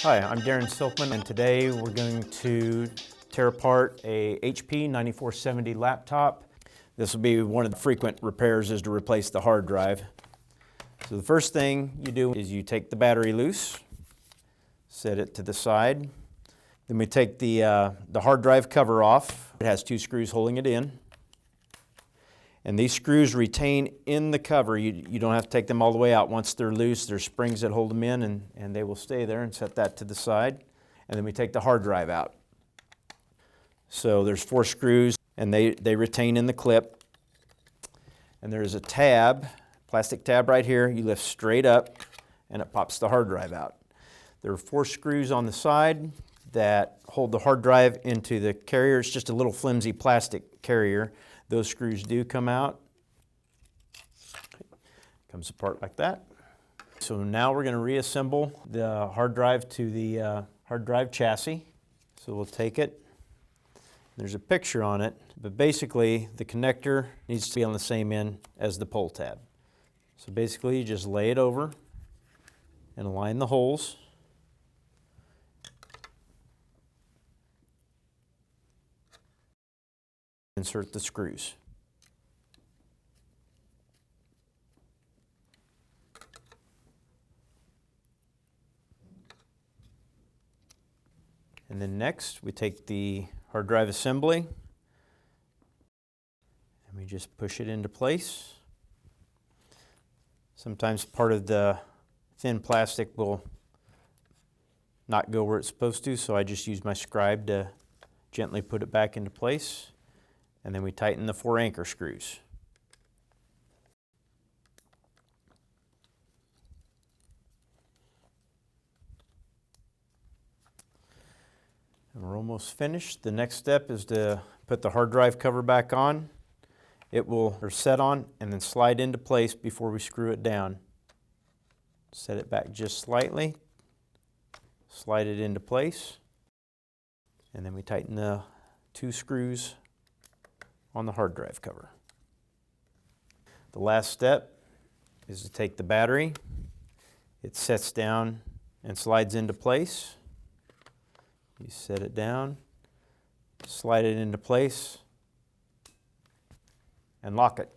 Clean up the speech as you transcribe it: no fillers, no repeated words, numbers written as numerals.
Hi, I'm Darren Silkman, and today we're going to tear apart a HP 9470 laptop. This will be one of the frequent repairs, is to replace the hard drive. So the first thing you do is you take the battery loose, set it to the side. Then we take the hard drive cover off. It has two screws holding it in. And these screws retain in the cover. You don't have to take them all the way out. Once they're loose, there's springs that hold them in, and they will stay there, and set that to the side. And then we take the hard drive out. So there's 4 screws, and they retain in the clip. And there's a tab, plastic tab right here. You lift straight up, and it pops the hard drive out. There are 4 screws on the side that hold the hard drive into the carrier. It's just a little flimsy plastic carrier. Those screws do come out. Comes apart like that. So now we're going to reassemble the hard drive to the hard drive chassis. So we'll take it. There's a picture on it, but basically the connector needs to be on the same end as the pull tab. So basically you just lay it over and align the holes. Insert the screws. And then next we take the hard drive assembly and we just push it into place. Sometimes part of the thin plastic will not go where it's supposed to, so I just use my scribe to gently put it back into place. And then we tighten the 4 anchor screws. And we're almost finished. The next step is to put the hard drive cover back on. It will set on and then slide into place before we screw it down. Set it back just slightly, slide it into place, and then we tighten the 2 screws on the hard drive cover. The last step is to take the battery. It sets down and slides into place. You set it down, slide it into place, and lock it.